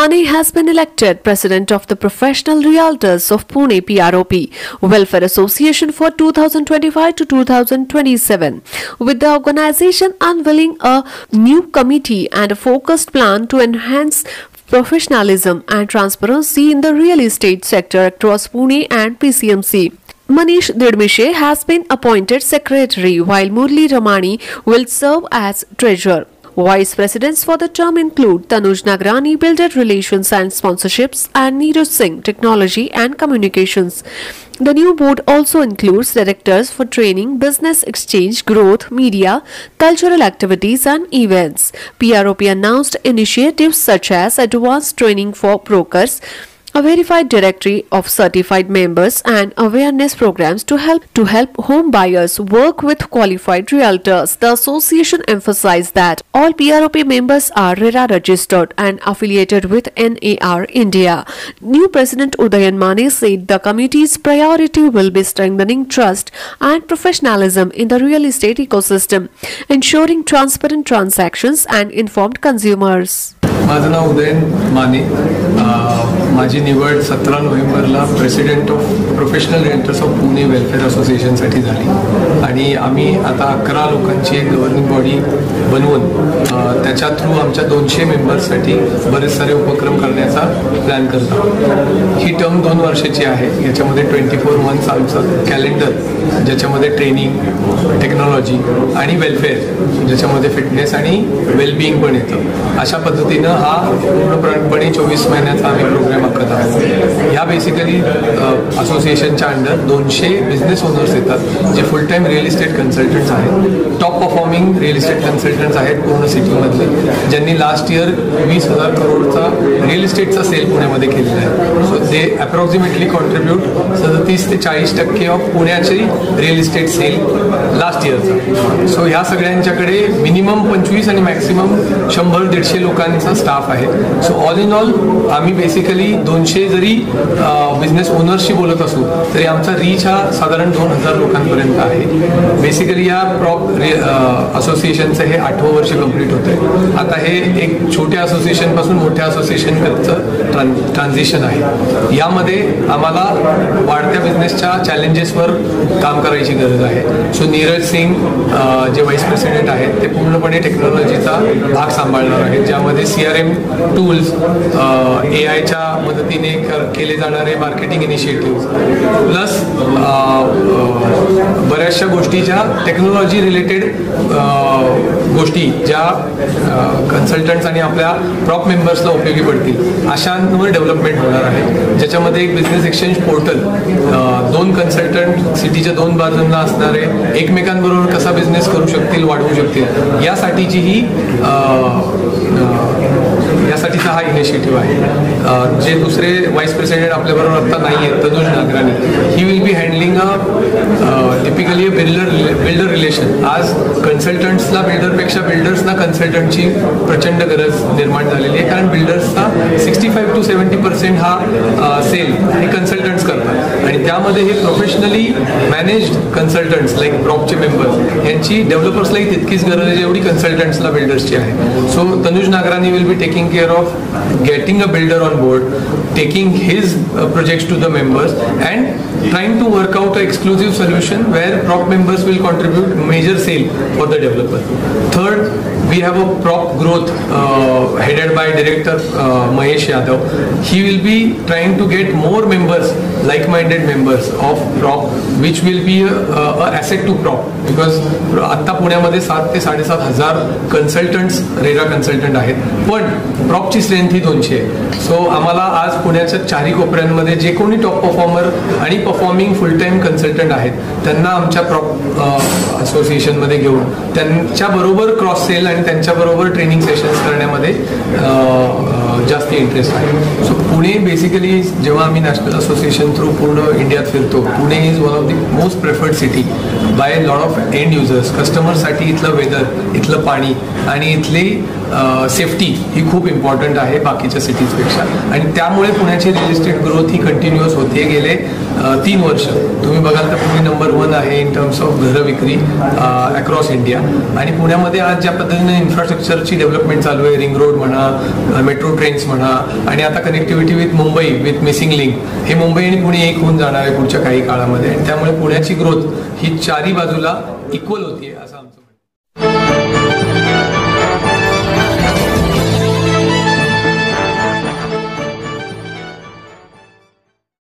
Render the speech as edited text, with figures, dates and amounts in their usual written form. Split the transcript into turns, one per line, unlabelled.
Mane has been elected President of the Professional Realtors of Pune PROP Welfare Association for 2025 to 2027, with the organization unveiling a new committee and a focused plan to enhance professionalism and transparency in the real estate sector across Pune and PCMC. Manish Didmishe has been appointed Secretary, while Murli Ramani will serve as Treasurer. Vice Presidents for the term include Tanuj Nagrani, Builder Relations and Sponsorships, and Neeraj Singh, Technology and Communications. The new board also includes directors for training, business exchange, growth, media, cultural activities and events. PROP announced initiatives such as advanced training for brokers, a verified directory of certified members and awareness programs to help home buyers work with qualified realtors. The association emphasized that all PROP members are RERA registered and affiliated with NAR India. New President Udayan Mane said the committee's priority will be strengthening trust and professionalism in the real estate ecosystem, ensuring transparent transactions and informed consumers.
माझं नाव उदयन माने. माझी निवड 17 नोव्हेंबरला president of professional realtors of Pune welfare असोसिएशनसाठी झाली आणि आम्ही आता 11 लोकांची एक गव्हर्निंग बॉडी बनवून त्याच्या थ्रू आमच्या 200 मेंबर्ससाठी बरेच सारे उपक्रम करण्याचा प्लॅन करत आहोत. ही टर्म 2 वर्षाची आहे. याच्यामध्ये 24 मंथ्स आमचं कॅलेंडर, ज्याच्यामध्ये ट्रेनिंग, टेक्नॉलॉजी आणि वेलफेअर, ज्याच्यामध्ये फिटनेस आणि वेलबिईंग पण येतं. अशा पद्धतीनं हा पूर्णपणे 24 महिन्याचा आम्ही प्रोग्राम आखत आहोत. ह्या बेसिकली असोसिएशनच्या अंडर 200 बिझनेस ओनर्स येतात, जे full time real estate consultants आहेत, top performing real estate consultants आहेत पूर्ण सिटीमधले, ज्यांनी लास्ट इयर 20,000 करोडचा रिअल इस्टेटचा सेल पुण्यामध्ये केलेला आहे. सो दे अप्रॉक्सिमेटली कॉन्ट्रीब्यूट 37 ते 40% ऑफ पुण्याची रिअल इस्टेट सेल लास्ट इयरचा. सो ह्या सगळ्यांच्याकडे मिनिमम 25 आणि मॅक्सिमम 100-150 लोकांचा स्टाफ आहे. सो ऑल इन ऑल आम्ही बेसिकली 200 जरी बिझनेस ओनर्सशी बोलत असू तरी आमचा रीच हा साधारण 2,000 लोकांपर्यंत आहे. बेसिकली या प्रॉप असोसिएशनचं हे 8वं वर्ष कंप्लीट होत आहे. आता हे एक छोट्या असोसिएशनपासून मोठ्या असोसिएशनकडचं ट्रान्झिशन आहे. यामध्ये आम्हाला वाढत्या बिझनेसच्या चॅलेंजेसवर काम करायची गरज आहे. सो नीरज सिंग जे व्हाईस प्रेसिडेंट आहेत ते पूर्णपणे टेक्नॉलॉजीचा भाग सांभाळणार आहेत, ज्यामध्ये CRM टूल्स, AIच्या मदतीने केले जाणारे मार्केटिंग इनिशिएटिव्ह, प्लस बऱ्याचशा गोष्टी ज्या टेक्नॉलॉजी रिलेटेड गोष्टी ज्या कन्सल्टंट्स आणि आपल्या प्रॉप मेंबर्सला उपयोगी पडतील अशांवर डेव्हलपमेंट होणार आहे. ज्याच्यामध्ये एक बिझनेस एक्सचेंज पोर्टल, 2 कन्सल्टंट सिटीच्या 2 बाजूंना असणारे एकमेकांबरोबर कसा बिझनेस करू शकतील, वाढवू शकतील, यासाठीचा हा इनिशिएटिव्ह आहे. जे दुसरे व्हाईस प्रेसिडेंट आपल्याबरोबर आता नाही आहेत, Tanuj Nagrani, he will be handling typically builder relation. आज कन्सल्टंट्सला बिल्डरपेक्षा बिल्डर्सना कन्सल्टंटची प्रचंड गरज निर्माण झालेली आहे, कारण बिल्डर्सचा 65 to 70% हा सेल हे कन्सल्टंट्स करतात आणि त्यामध्ये हे प्रोफेशनली मॅनेज्ड कन्सल्टंट्स लाईक प्रॉपचे मेंबर्स यांची डेव्हलपर्सलाही तितकीच गरज आहे जेवढी कन्सल्टंट्सला बिल्डर्सची आहे. So Tanuj Nagrani will be taking care of getting a builder on board, taking his projects to the members and trying to work out an exclusive solution where prop members will contribute major sale for the developer. Third, we have a prop growth headed by director Mahesh Yadav. He will be trying to get more members, like-minded members of prop, which will be a asset to prop, because आता पुण्यामध्ये 7,000 ते 7,500 consultants RERA consultant आहेत, पण प्रॉपची strength ही 200 आहे. So आम्हाला आज पुण्याच्या 4ही कोपऱ्यांमध्ये जे कोणी टॉप परफॉर्मर आणि परफॉर्मिंग फुल टाईम कन्सल्टंट आहेत त्यांना आमच्या प्रॉप असोसिएशनमध्ये घेऊन त्यांच्याबरोबर क्रॉस सेल आणि त्यांच्याबरोबर ट्रेनिंग सेशन्स करण्यामध्ये जास्त इंटरेस्ट आहे. सो पुणे बेसिकली जेव्हा आम्ही नॅशनल असोसिएशन थ्रू पूर्ण इंडियात फिरतो, Pune is one of the most preferred city by lot of end users. कस्टमरसाठी इथलं वेदर, इथलं पाणी आणि इथली सेफ्टी ही खूप इम्पॉर्टंट आहे बाकीच्या सिटीजपेक्षा, आणि त्यामुळे पुण्याची रिअल इस्टेट ग्रोथ ही कंटिन्युअस होते. गेले 3 वर्ष तुम्ही बघाल तर पुणे नंबर 1 आहे इन टर्म्स ऑफ घरं विक्री अक्रॉस इंडिया. आणि पुण्यामध्ये आज ज्या पद्धतीने इन्फ्रास्ट्रक्चरची डेव्हलपमेंट चालू आहे, रिंग रोड म्हणा, मेट्रो ट्रेन्स म्हणा, आणि आता connectivity with Mumbai with missing link, हे मुंबई आणि पुणे एक होऊन जाणार आहे पुढच्या काही काळामध्ये. आणि त्यामुळे पुण्याची ग्रोथ ही चारी बाजूला इक्वल होतीये असं आमचं म्हणणं.